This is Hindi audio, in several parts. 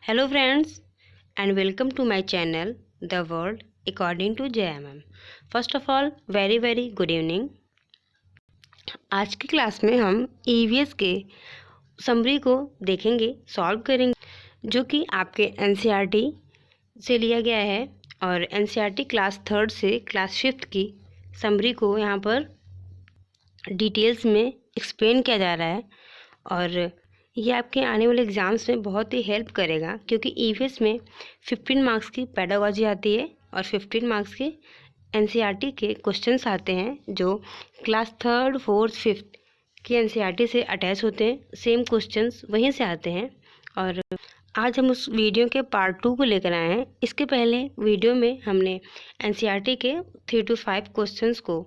Hello friends and welcome to my channel The World According to JMM. First of all very good evening. आज की क्लास में हम EVS के समरी को देखेंगे, सॉल्व करेंगे, जो कि आपके NCERT से लिया गया है और NCERT क्लास 3rd से क्लास 5th की समरी को यहाँ पर डिटेल्स में एक्सप्लेन किया जा रहा है और ये आपके आने वाले एग्ज़ाम्स में बहुत ही हेल्प करेगा, क्योंकि EVS में 15 मार्क्स की पेडागोजी आती है और 15 मार्क्स के NCERT के क्वेश्चंस आते हैं जो क्लास 3rd 4th 5th के NCERT से अटैच होते हैं। सेम क्वेश्चंस वहीं से आते हैं और आज हम उस वीडियो के पार्ट 2 को लेकर आए हैं। इसके पहले वीडियो में हमने NCERT के 3 to 5 क्वेश्चंस को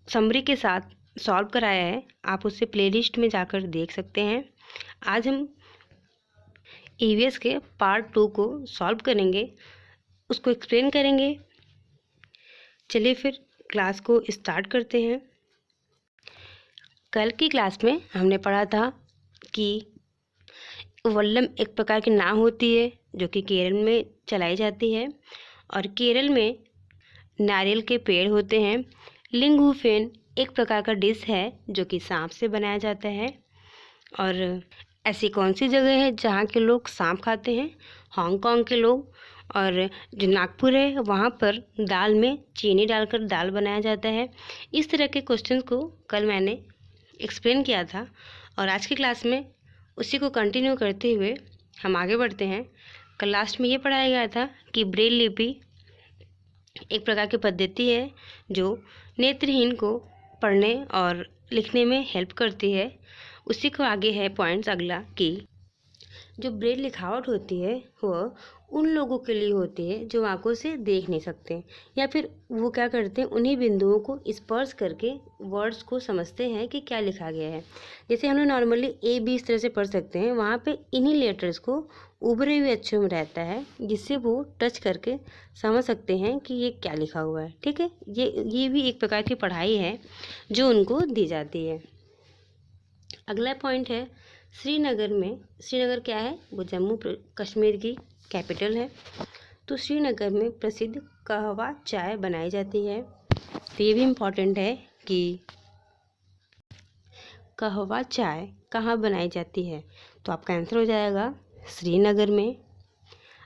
समरी के साथ सॉल्व कराया है, आप उससे प्लेलिस्ट में जाकर देख सकते हैं। आज हम EVS के पार्ट 2 को सॉल्व करेंगे, उसको एक्सप्लेन करेंगे। चलिए फिर क्लास को स्टार्ट करते हैं। कल की क्लास में हमने पढ़ा था कि वल्लम एक प्रकार की नाव होती है जो कि केरल में चलाई जाती है और केरल में नारियल के पेड़ होते हैं। लिंगुफेन एक प्रकार का डिश है जो कि सांप से बनाया जाता है। और ऐसी कौन सी जगह है जहाँ के लोग सांप खाते हैं? हांगकांग के लोग। और जो नागपुर है वहाँ पर दाल में चीनी डालकर दाल बनाया जाता है। इस तरह के क्वेश्चन को कल मैंने एक्सप्लेन किया था और आज की क्लास में उसी को कंटिन्यू करते हुए हम आगे बढ़ते हैं। कल लास्ट में ये पढ़ाया गया था कि ब्रेल लिपि एक प्रकार की पद्धति है जो नेत्रहीन को पढ़ने और लिखने में हेल्प करती है। उसी को आगे है पॉइंट्स अगला कि जो ब्रेल लिखावट होती है वह उन लोगों के लिए होती है जो आंखों से देख नहीं सकते, या फिर वो क्या करते हैं, उन्हीं बिंदुओं को स्पर्श करके वर्ड्स को समझते हैं कि क्या लिखा गया है। जैसे हम लोग नॉर्मली A B इस तरह से पढ़ सकते हैं, वहाँ पे इन्हीं लेटर्स को उभरे हुए अक्षरों में रहता है जिससे वो टच करके समझ सकते हैं कि ये क्या लिखा हुआ है। ठीक है, ये भी एक प्रकार की पढ़ाई है जो उनको दी जाती है। अगला पॉइंट है श्रीनगर में। श्रीनगर क्या है? वो जम्मू कश्मीर की कैपिटल है। तो श्रीनगर में प्रसिद्ध कहवा चाय बनाई जाती है। तो ये भी इम्पॉर्टेंट है कि कहवा चाय कहाँ बनाई जाती है, तो आपका आंसर हो जाएगा श्रीनगर में।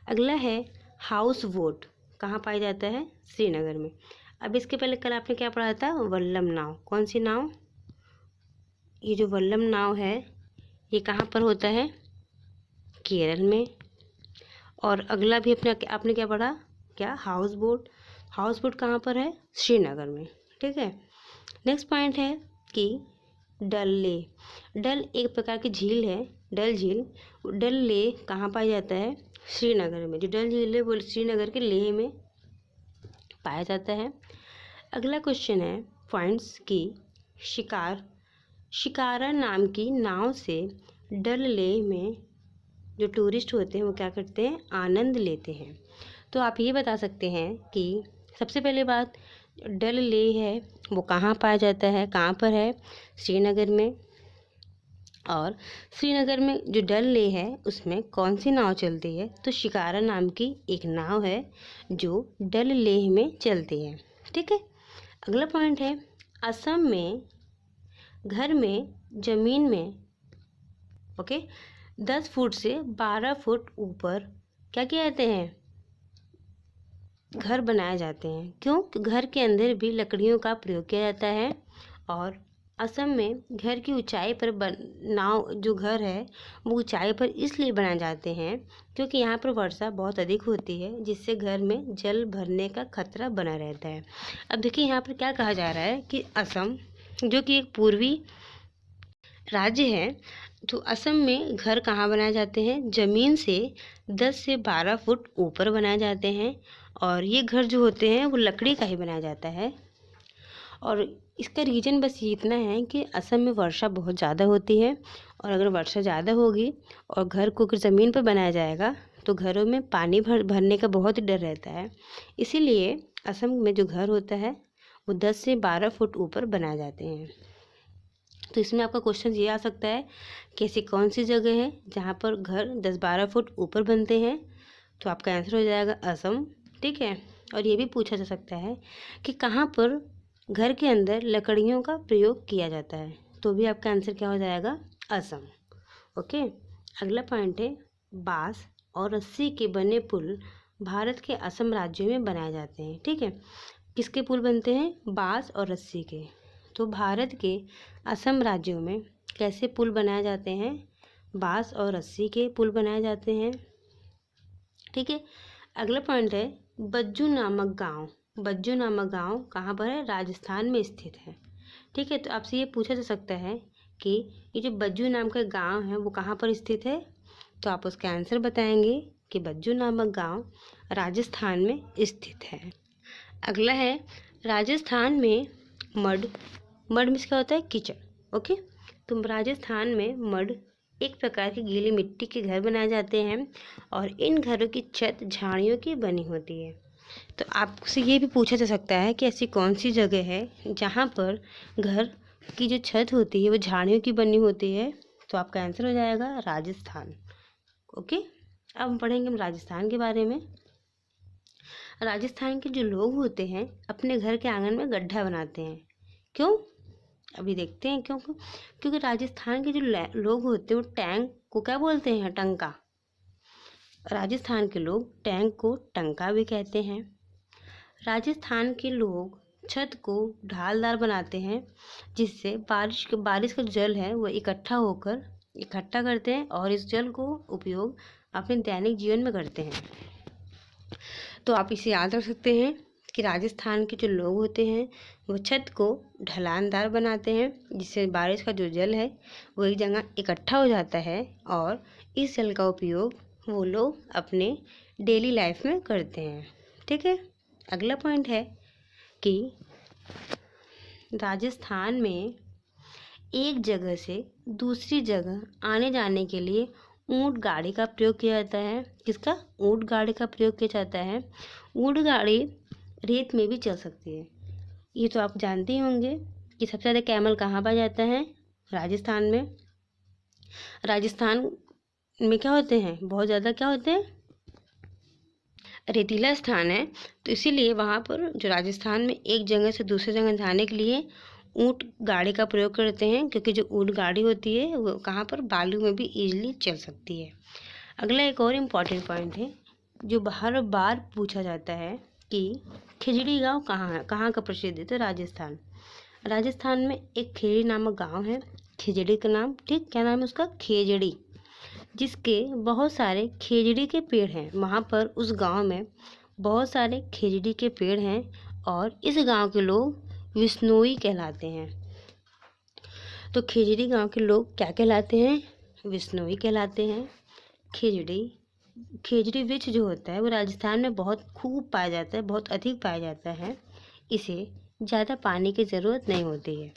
अगला है हाउस बोट कहाँ पाया जाता है? श्रीनगर में। अब इसके पहले कल आपने क्या पढ़ा था? वल्लम नाव। कौन सी नाव? ये जो वल्लम नाव है ये कहाँ पर होता है? केरल में। और अगला भी आपने क्या पढ़ा? क्या? House boat. हाउस बोट कहाँ पर है? श्रीनगर में। ठीक है। नेक्स्ट पॉइंट है कि डल ले। डल एक प्रकार की झील है, डल झील। डल ले कहाँ पाया जाता है? श्रीनगर में। जो डल झील है वो श्रीनगर के लेह में पाया जाता है। अगला क्वेश्चन है पॉइंट्स की शिकारा नाम की नाव से डल लेह में जो टूरिस्ट होते हैं वो क्या करते हैं? आनंद लेते हैं। तो आप ये बता सकते हैं कि सबसे पहले बात, डल लेह है वो कहाँ पाया जाता है, कहाँ पर है? श्रीनगर में। और श्रीनगर में जो डल लेह है उसमें कौन सी नाव चलती है? तो शिकारा नाम की एक नाव है जो डल लेह में चलती है। ठीक है। अगला पॉइंट है असम में घर में ज़मीन में 10 फुट से 12 फुट ऊपर क्या किया जाते हैं? घर बनाए जाते हैं। क्यों? घर के अंदर भी लकड़ियों का प्रयोग किया जाता है। और असम में घर की ऊंचाई पर नाव जो घर है वो ऊंचाई पर इसलिए बनाए जाते हैं क्योंकि यहाँ पर वर्षा बहुत अधिक होती है जिससे घर में जल भरने का खतरा बना रहता है। अब देखिए यहाँ पर क्या कहा जा रहा है कि असम जो कि एक पूर्वी राज्य है, तो असम में घर कहाँ बनाए जाते हैं? ज़मीन से 10 से 12 फुट ऊपर बनाए जाते हैं। और ये घर जो होते हैं वो लकड़ी का ही बनाया जाता है। और इसका रीज़न बस ये इतना है कि असम में वर्षा बहुत ज़्यादा होती है और अगर वर्षा ज़्यादा होगी और घर को अगर ज़मीन पर बनाया जाएगा तो घरों में पानी भरने का बहुत ही डर रहता है। इसीलिए असम में जो घर होता है वो 10 से 12 फुट ऊपर बनाए जाते हैं। तो इसमें आपका क्वेश्चन ये आ सकता है कि ऐसी कौन सी जगह है जहाँ पर घर 10-12 फुट ऊपर बनते हैं। तो आपका आंसर हो जाएगा असम। ठीक है। और ये भी पूछा जा सकता है कि कहाँ पर घर के अंदर लकड़ियों का प्रयोग किया जाता है। तो भी आपका आंसर क्या हो जाएगा? असम। ओके। अगला पॉइंट है, बांस और रस्सी के बने पुल भारत के असम राज्य में बनाए जाते हैं। ठीक है। किसके पुल बनते हैं? बांस और रस्सी के। तो भारत के असम राज्यों में कैसे पुल बनाए जाते हैं? बांस और रस्सी के पुल बनाए जाते हैं। ठीक है। अगला पॉइंट है, बज्जू नामक गांव। बज्जू नामक गांव कहाँ पर है? राजस्थान में स्थित है। ठीक है। तो आपसे ये पूछा जा सकता है कि ये जो बज्जू नाम का गांव है वो कहाँ पर स्थित है। तो आप उसका आंसर बताएंगे कि बज्जू नामक गांव राजस्थान में स्थित है। अगला है, राजस्थान में मड। मड मीन्स क्या होता है? कीचड़। ओके। तो राजस्थान में मड एक प्रकार की गीली मिट्टी के घर बनाए जाते हैं और इन घरों की छत झाड़ियों की बनी होती है। तो आपसे ये भी पूछा जा सकता है कि ऐसी कौन सी जगह है जहाँ पर घर की जो छत होती है वो झाड़ियों की बनी होती है। तो आपका आंसर हो जाएगा राजस्थान। ओके। अब हम पढ़ेंगे राजस्थान के बारे में। राजस्थान के जो लोग होते हैं अपने घर के आंगन में गड्ढा बनाते हैं। क्यों? अभी देखते हैं क्यों। क्योंकि राजस्थान के जो लोग होते हैं वो टैंक को क्या बोलते हैं? टंका। राजस्थान के लोग टैंक को टंका भी कहते हैं। राजस्थान के लोग छत को ढालदार बनाते हैं जिससे बारिश का जल है वो इकट्ठा करते हैं और इस जल को उपयोग अपने दैनिक जीवन में करते हैं। तो आप इसे याद रख सकते हैं कि राजस्थान के जो लोग होते हैं वो छत को ढलानदार बनाते हैं जिससे बारिश का जो जल है वो एक जगह इकट्ठा हो जाता है और इस जल का उपयोग वो लोग अपने डेली लाइफ में करते हैं। ठीक है। अगला पॉइंट है कि राजस्थान में एक जगह से दूसरी जगह आने जाने के लिए ऊंट गाड़ी का प्रयोग किया जाता है। किसका? ऊंट गाड़ी का प्रयोग किया जाता है। ऊंट गाड़ी रेत में भी चल सकती है। ये तो आप जानते ही होंगे कि सबसे ज़्यादा कैमल कहाँ पाया जाता है? राजस्थान में। राजस्थान में क्या होते हैं? बहुत ज़्यादा क्या होते हैं? रेतीला स्थान है। तो इसीलिए वहाँ पर जो राजस्थान में एक जगह से दूसरी जगह जाने के लिए ऊंट गाड़ी का प्रयोग करते हैं क्योंकि जो ऊंट गाड़ी होती है वो कहाँ पर? बालू में भी इजीली चल सकती है। अगला एक और इम्पॉर्टेंट पॉइंट है जो हर बार पूछा जाता है कि खिजड़ी गांव कहाँ है? कहाँ का प्रसिद्ध है? तो राजस्थान। राजस्थान में एक खिजड़ी नामक गांव है। खिजड़ी का नाम, ठीक, क्या नाम है उसका? खेजड़ी। जिसके बहुत सारे खेजड़ी के पेड़ हैं। वहाँ पर उस गांव में बहुत सारे खेजड़ी के पेड़ हैं और इस गांव के लोग विश्नोई कहलाते हैं। तो खेजड़ी गांव के लोग क्या कहलाते हैं? विश्नोई कहलाते हैं। खेजड़ी वृक्ष जो होता है वो राजस्थान में बहुत खूब पाया जाता है, बहुत अधिक पाया जाता है। इसे ज़्यादा पानी की ज़रूरत नहीं होती है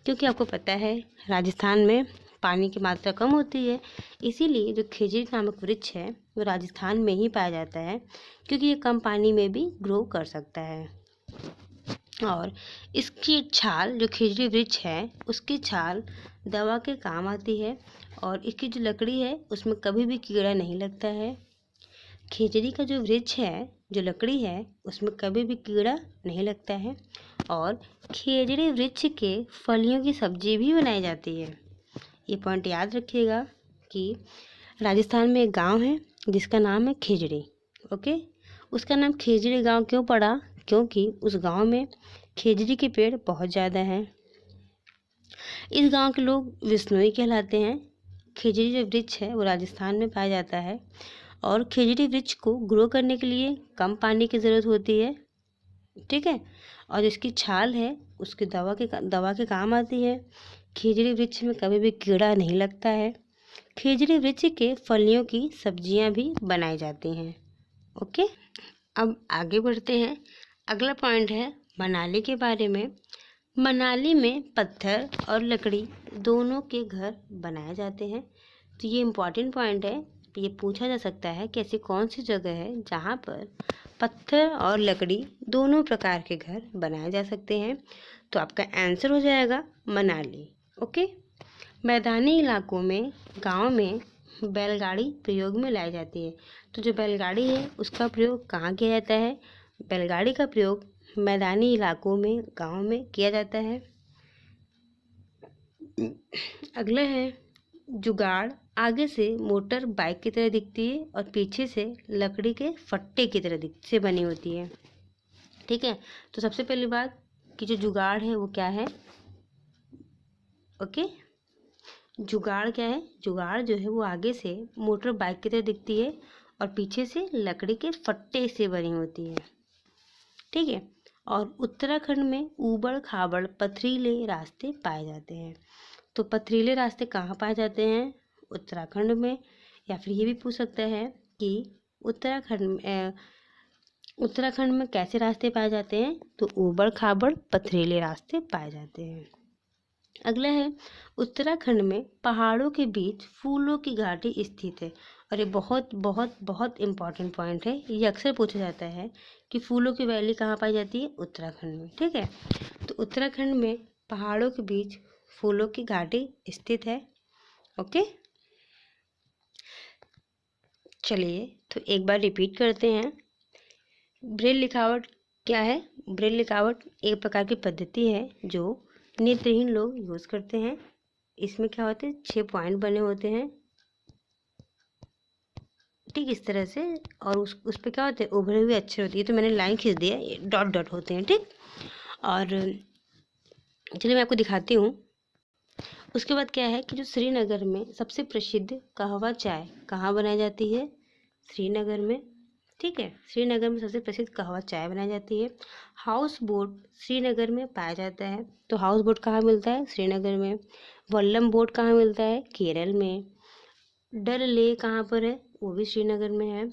क्योंकि आपको पता है राजस्थान में पानी की मात्रा कम होती है। इसीलिए जो खेजड़ी नामक वृक्ष है वो राजस्थान में ही पाया जाता है क्योंकि ये कम पानी में भी ग्रो कर सकता है। और इसकी छाल, जो खेजड़ी वृक्ष है उसकी छाल दवा के काम आती है और इसकी जो लकड़ी है उसमें कभी भी कीड़ा नहीं लगता है। खेजड़ी का जो वृक्ष है, जो लकड़ी है उसमें कभी भी कीड़ा नहीं लगता है और खेजड़ी वृक्ष के फलियों की सब्जी भी बनाई जाती है। ये पॉइंट याद रखिएगा कि राजस्थान में एक गांव है जिसका नाम है खेजड़ी। ओके। उसका नाम खेजड़ी गांव क्यों पड़ा? क्योंकि उस गांव में खेजड़ी के पेड़ बहुत ज़्यादा हैं। इस गांव के लोग विश्नोई कहलाते हैं। खेजड़ी जो वृक्ष है वो राजस्थान में पाया जाता है और खेजड़ी वृक्ष को ग्रो करने के लिए कम पानी की ज़रूरत होती है। ठीक है। और इसकी छाल है उसकी दवा के काम आती है। खेजड़ी वृक्ष में कभी भी कीड़ा नहीं लगता है। खेजड़ी वृक्ष के फलियों की सब्जियां भी बनाई जाती हैं। ओके। अब आगे बढ़ते हैं। अगला पॉइंट है मनाली के बारे में। मनाली में पत्थर और लकड़ी दोनों के घर बनाए जाते हैं। तो ये इम्पॉर्टेंट पॉइंट है। ये पूछा जा सकता है कि ऐसी कौन सी जगह है जहाँ पर पत्थर और लकड़ी दोनों प्रकार के घर बनाए जा सकते हैं। तो आपका आंसर हो जाएगा मनाली। ओके। मैदानी इलाकों में, गांव में बैलगाड़ी प्रयोग में लाई जाती है। तो जो बैलगाड़ी है उसका प्रयोग कहाँ किया जाता है? बैलगाड़ी का प्रयोग मैदानी इलाकों में, गांव में किया जाता है। अगला है जुगाड़। आगे से मोटर बाइक की तरह दिखती है और पीछे से लकड़ी के फट्टे की तरह से बनी होती है। ठीक है, तो सबसे पहली बात कि जो जुगाड़ है वो क्या है? ओके, जुगाड़ क्या है? जुगाड़ जो है वो आगे से मोटर बाइक की तरह दिखती है और पीछे से लकड़ी के फट्टे से बनी होती है। ठीक है, और उत्तराखंड में ऊबड़ खाबड़ पथरीले रास्ते पाए जाते हैं। तो पथरीले रास्ते कहाँ पाए जाते हैं? उत्तराखंड में। या फिर ये भी पूछ सकता है कि उत्तराखंड में कैसे रास्ते पाए जाते हैं? तो ऊबड़ खाबड़ पथरीले रास्ते पाए जाते हैं। अगला है उत्तराखंड में पहाड़ों के बीच फूलों की घाटी स्थित है। और ये बहुत बहुत बहुत इम्पॉर्टेंट पॉइंट है, ये अक्सर पूछा जाता है कि फूलों की वैली कहाँ पाई जाती है? उत्तराखंड में। ठीक है, तो उत्तराखंड में पहाड़ों के बीच फूलों की घाटी स्थित है। ओके, चलिए तो एक बार रिपीट करते हैं। ब्रेल लिखावट क्या है? ब्रेल लिखावट एक प्रकार की पद्धति है जो नेत्रहीन लोग यूज़ करते हैं। इसमें क्या होते हैं? 6 पॉइंट बने होते हैं, ठीक इस तरह से, और उस पर क्या होते हैं? उभरे हुए अक्षर होती है। तो मैंने लाइन खींच दिया, डॉट डॉट होते हैं। ठीक, और चलिए मैं आपको दिखाती हूँ। उसके बाद क्या है कि जो श्रीनगर में सबसे प्रसिद्ध कहवा चाय कहाँ बनाई जाती है? श्रीनगर में। ठीक है, श्रीनगर में सबसे प्रसिद्ध कहवा चाय बनाई जाती है। हाउस बोट श्रीनगर में पाया जाता है। तो हाउस बोट कहाँ मिलता है? श्रीनगर में। वल्लम बोट कहाँ मिलता है? केरल में। डल लेक कहाँ पर है? वो भी श्रीनगर में है।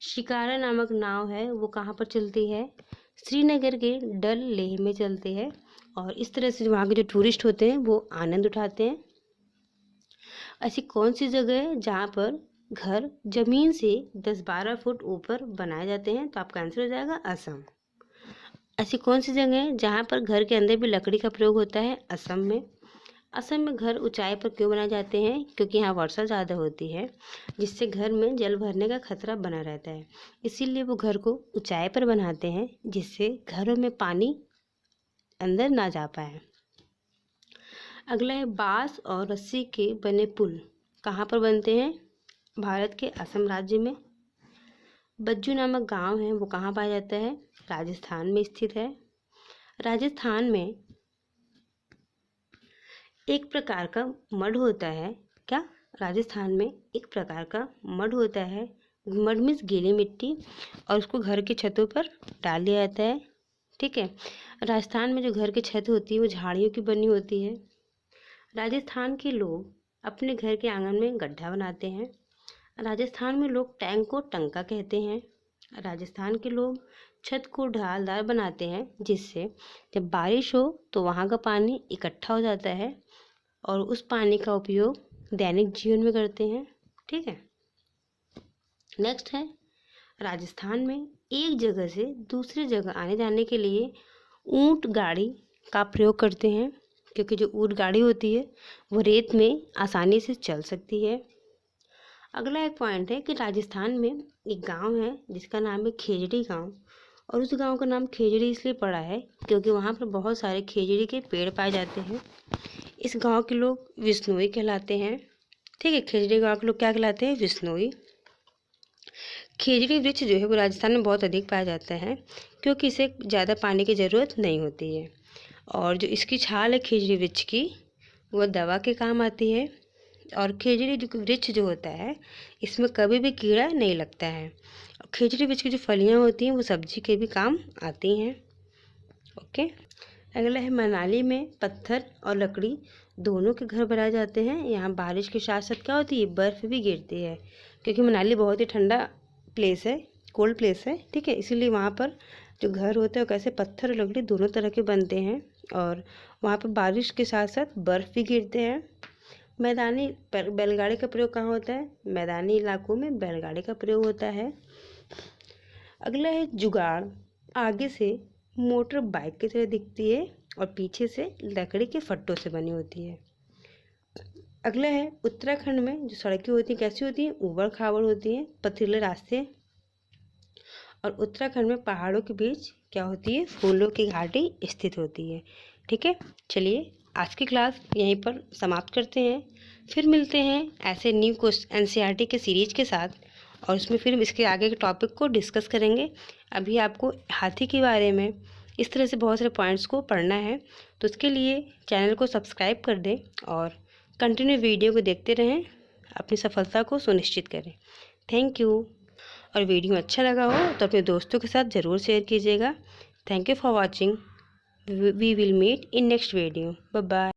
शिकारा नामक नाव है, वो कहाँ पर चलती है? श्रीनगर के डल लेक में चलते हैं। और इस तरह से वहाँ के जो टूरिस्ट होते हैं वो आनंद उठाते हैं। ऐसी कौन सी जगह है जहाँ पर घर जमीन से 10-12 फुट ऊपर बनाए जाते हैं? तो आपका आंसर हो जाएगा असम। ऐसी कौन सी जगह है जहाँ पर घर के अंदर भी लकड़ी का प्रयोग होता है? असम में। असम में घर ऊंचाई पर क्यों बनाए जाते हैं? क्योंकि यहाँ वर्षा ज़्यादा होती है, जिससे घर में जल भरने का खतरा बना रहता है। इसीलिए वो घर को ऊंचाई पर बनाते हैं, जिससे घरों में पानी अंदर ना जा पाए। अगला है बांस और रस्सी के बने पुल कहाँ पर बनते हैं? भारत के असम राज्य में। बज्जू नामक गांव है, वो कहाँ पाया जाता है? राजस्थान में स्थित है। राजस्थान में एक प्रकार का मड होता है। क्या? राजस्थान में एक प्रकार का मड होता है। मड मीन्स गीली मिट्टी, और उसको घर की छतों पर डाल दिया जाता है। ठीक है, राजस्थान में जो घर की छत होती है वो झाड़ियों की बनी होती है। राजस्थान के लोग अपने घर के आंगन में गड्ढा बनाते हैं। राजस्थान में लोग टैंक को टंका कहते हैं। राजस्थान के लोग छत को ढालदार बनाते हैं, जिससे जब बारिश हो तो वहाँ का पानी इकट्ठा हो जाता है और उस पानी का उपयोग दैनिक जीवन में करते हैं। ठीक है, नेक्स्ट है राजस्थान में एक जगह से दूसरी जगह आने जाने के लिए ऊंट गाड़ी का प्रयोग करते हैं, क्योंकि जो ऊंट गाड़ी होती है वो रेत में आसानी से चल सकती है। अगला एक पॉइंट है कि राजस्थान में एक गांव है जिसका नाम है खेजड़ी गांव, और उस गांव का नाम खेजड़ी इसलिए पड़ा है क्योंकि वहाँ पर बहुत सारे खेजड़ी के पेड़ पाए जाते हैं। इस गांव के लोग विश्नोई कहलाते हैं। ठीक है, खेजड़ी गांव के लोग क्या कहलाते हैं? विश्नोई। खेजड़ी वृक्ष जो है वो राजस्थान में बहुत अधिक पाया जाता है, क्योंकि इसे ज़्यादा पानी की ज़रूरत नहीं होती है, और जो इसकी छाल है खेजड़ी वृक्ष की वो दवा के काम आती है। और खेजड़ी जो वृक्ष जो होता है इसमें कभी भी कीड़ा नहीं लगता है। खेजड़ी वृक्ष की जो फलियाँ होती हैं वो सब्जी के भी काम आती हैं। ओके, अगला है मनाली में पत्थर और लकड़ी दोनों के घर बनाए जाते हैं। यहाँ बारिश के साथ साथ क्या होती है? बर्फ़ भी गिरती है, क्योंकि मनाली बहुत ही ठंडा प्लेस है, कोल्ड प्लेस है। ठीक है, इसीलिए वहाँ पर जो घर होते हैं वो कैसे पत्थर और लकड़ी दोनों तरह के बनते हैं, और वहाँ पर बारिश के साथ साथ बर्फ़ भी गिरते हैं। मैदानी बैलगाड़ी का प्रयोग कहाँ होता है? मैदानी इलाकों में बैलगाड़ी का प्रयोग होता है। अगला है जुगाड़। आगे से मोटर बाइक की तरह दिखती है और पीछे से लकड़ी के फट्टों से बनी होती है। अगला है उत्तराखंड में जो सड़कें होती हैं कैसी होती हैं, ऊबड़ खाबड़ होती हैं, पथरीले रास्ते। और उत्तराखंड में पहाड़ों के बीच क्या होती है, फूलों की घाटी स्थित होती है। ठीक है, चलिए आज की क्लास यहीं पर समाप्त करते हैं। फिर मिलते हैं ऐसे न्यू क्वेश्चन एनसीईआरटी के सीरीज के साथ, और उसमें फिर इसके आगे के टॉपिक को डिस्कस करेंगे। अभी आपको हाथी के बारे में इस तरह से बहुत सारे पॉइंट्स को पढ़ना है, तो उसके लिए चैनल को सब्सक्राइब कर दें और कंटिन्यू वीडियो को देखते रहें, अपनी सफलता को सुनिश्चित करें। Thank you. और वीडियो अच्छा लगा हो तो अपने दोस्तों के साथ ज़रूर शेयर कीजिएगा। Thank you for watching. We will meet in next video. Bye bye.